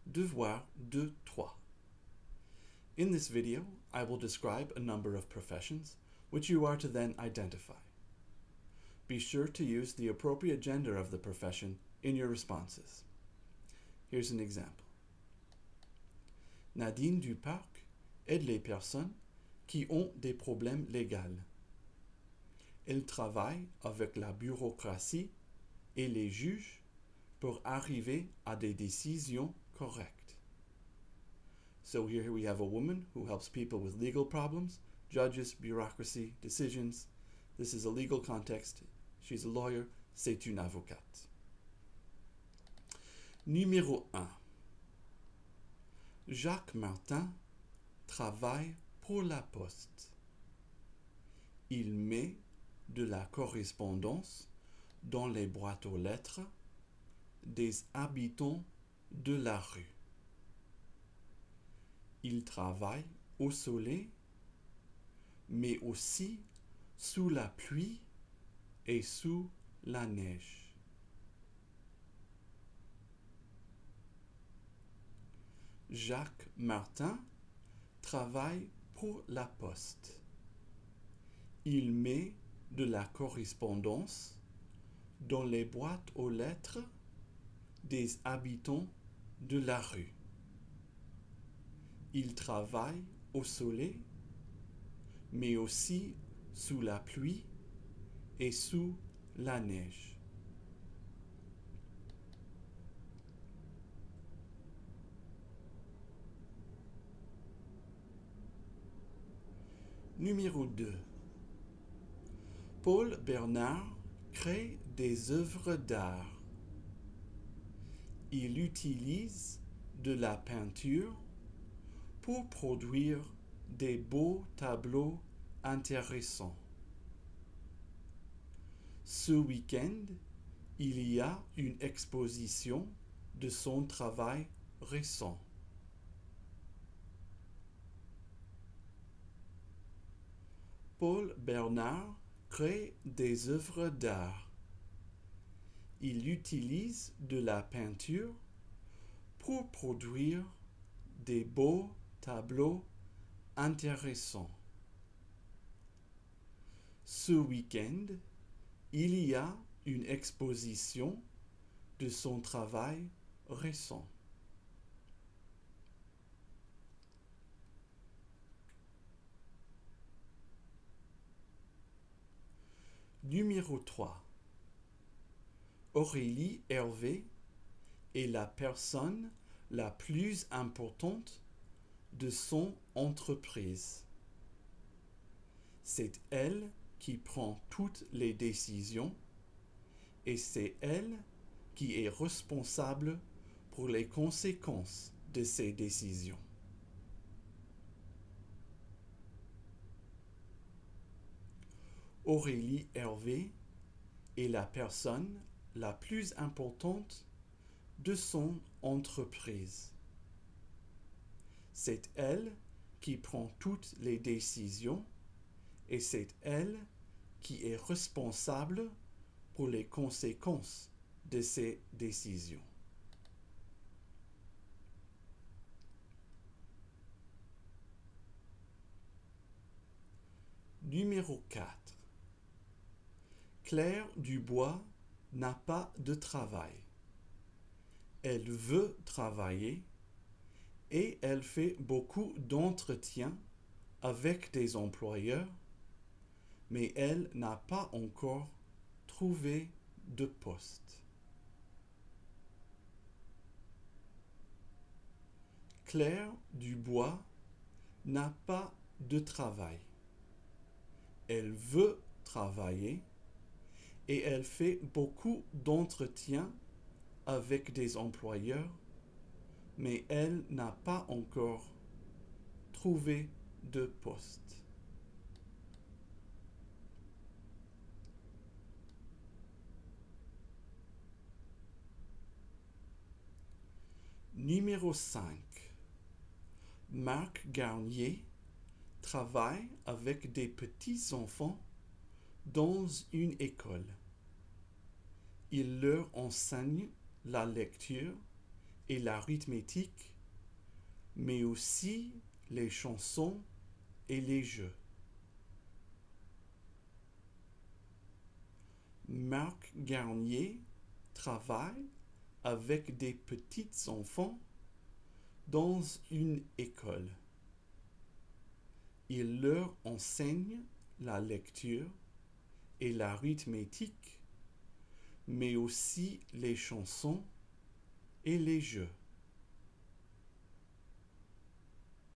Devoir 2.3. In this video, I will describe a number of professions which you are to then identify. Be sure to use the appropriate gender of the profession in your responses. Here's an example. Nadine Duparc aide les personnes qui ont des problèmes légaux. Elle travaille avec la bureaucratie et les juges pour arriver à des décisions correctes. So here we have a woman who helps people with legal problems, judges, bureaucracy, decisions. This is a legal context. She's a lawyer. C'est une avocate. Numéro 1. Jacques Martin travaille pour la poste. Il met de la correspondance dans les boîtes aux lettres des habitants de la rue. Il travaille au soleil, mais aussi sous la pluie et sous la neige. Jacques Martin travaille pour la poste. Il met de la correspondance dans les boîtes aux lettres des habitants de la rue. Il travaille au soleil, mais aussi sous la pluie et sous la neige. Numéro 2. Paul Bernard crée des œuvres d'art. Il utilise de la peinture pour produire des beaux tableaux intéressants. Ce week-end, il y a une exposition de son travail récent. Paul Bernard crée des œuvres d'art. Il utilise de la peinture pour produire des beaux tableaux intéressants. Ce week-end, il y a une exposition de son travail récent. Numéro 3. Aurélie Hervé est la personne la plus importante de son entreprise. C'est elle qui prend toutes les décisions et c'est elle qui est responsable pour les conséquences de ces décisions. Aurélie Hervé est la personne la plus importante de son entreprise. C'est elle qui prend toutes les décisions et c'est elle qui est responsable pour les conséquences de ces décisions. Numéro 4. Claire Dubois n'a pas de travail. Elle veut travailler et elle fait beaucoup d'entretiens avec des employeurs, mais elle n'a pas encore trouvé de poste. Claire Dubois n'a pas de travail. Elle veut travailler et elle fait beaucoup d'entretiens avec des employeurs, mais elle n'a pas encore trouvé de poste. Numéro 5. Marc Garnier travaille avec des petits-enfants dans une école. Il leur enseigne la lecture et l'arithmétique, mais aussi les chansons et les jeux. Marc Garnier travaille avec des petits enfants dans une école. Il leur enseigne la lecture et l'arithmétique, mais aussi les chansons et les jeux.